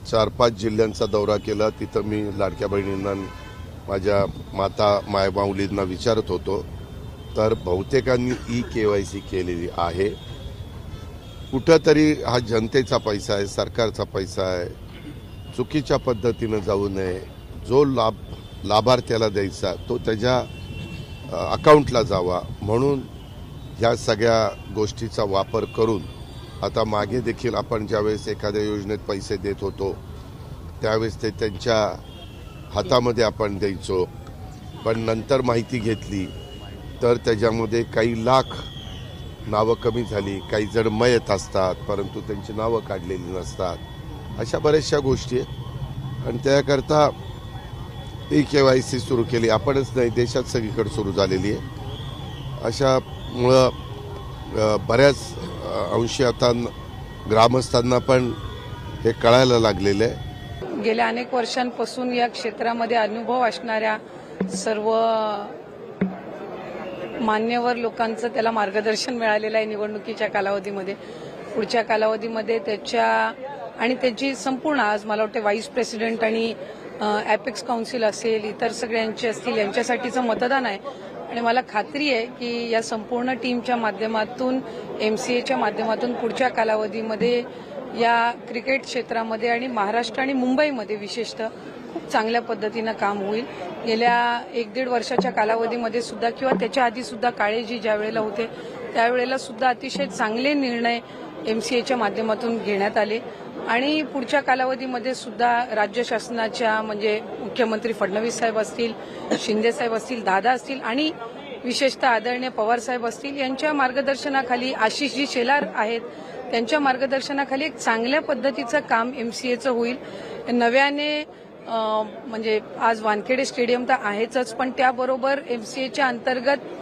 4-5 जिल्ह्यांचा दौरा केला। तिथं मी लाडक्या बहिणींना, माझ्या माता मायमाऊलींना विचारत होतो, तर बहुतेकांनी ई-KYC केलेली आहे। कुठंतरी हा जनतेचा पैसा आहे, सरकारचा पैसा आहे, चुकीच्या पद्धतीनं जाऊ नये। जो लाभार्थ्याला द्यायचा तो त्याच्या अकाउंटला जावा, म्हणून ह्या सगळ्या गोष्टीचा वापर करून आता मागे देखील आपण ज्यावेळेस एखाद्या योजनेत पैसे देत होतो त्यावेळेस ते त्यांच्या हातामध्ये आपण द्यायचो, पण नंतर माहिती घेतली तर त्याच्यामध्ये काही लाख नावं कमी झाली, काही जण मयत असतात परंतु त्यांची नावं काढलेली नसतात। अशा बऱ्याचशा गोष्टी आहेत आणि त्याकरता ई-KYC सुरू केली। आपणच नाही, देशात सगळीकडे सुरू झालेली आहे। अशामुळं बऱ्याच अंशी आता ग्रामस्थांना पण हे कळायला लागलेलं आहे। गेल्या अनेक वर्षांपासून या क्षेत्रामध्ये अनुभव असणाऱ्या सर्व मान्यवर लोकांचं त्याला मार्गदर्शन मिळालेलं आहे निवडणुकीच्या कालावधीमध्ये। पुढच्या कालावधीमध्ये त्याची संपूर्ण, आज मला वाटते व्हाईस प्रेसिडेंट आणि ॲपेक्स काउन्सिल असेल, इतर सगळ्यांचे असतील, यांच्यासाठीचं मतदान आहे आणि मला खात्री आहे की या संपूर्ण टीमच्या माध्यमातून, MCAच्या माध्यमातून पुढच्या कालावधीमध्ये या क्रिकेट क्षेत्रामध्ये आणि महाराष्ट्र आणि मुंबईमध्ये विशेषतः खूप चांगल्या पद्धतीनं काम होईल। गेल्या 1-1.5 वर्षाच्या कालावधीमध्ये सुद्धा किंवा त्याच्या आधी सुद्धा काळेजी ज्या वेळेला होते त्यावेळेला सुद्धा अतिशय चांगले निर्णय MCAच्या माध्यमातून घेण्यात आले आणि पुढच्या कालावधीमध्ये सुद्धा राज्य शासनाच्या, म्हणजे मुख्यमंत्री फडणवीस साहेब असतील, शिंदे साहेब असतील, दादा असतील आणि विशेषतः आदरणीय पवार साहेब असतील, यांच्या मार्गदर्शनाखाली, आशिषजी शेलार आहेत त्यांच्या मार्गदर्शनाखाली एक चांगल्या पद्धतीचं काम MCAचं होईल। नव्याने म्हणजे आज वानखेडे स्टेडियम तर आहेच, पण त्याबरोबर MCAच्या अंतर्गत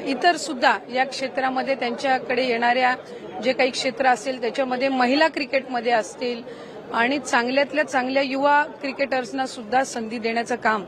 इतर सुद्धा या क्षेत्रामध्ये त्यांच्याकडे येणाऱ्या जे काही क्षेत्र असेल त्याच्यामध्ये महिला क्रिकेटमध्ये असतील आणि चांगल्यातल्या चांगल्या युवा क्रिकेटर्सना सुद्धा संधी देण्याचं काम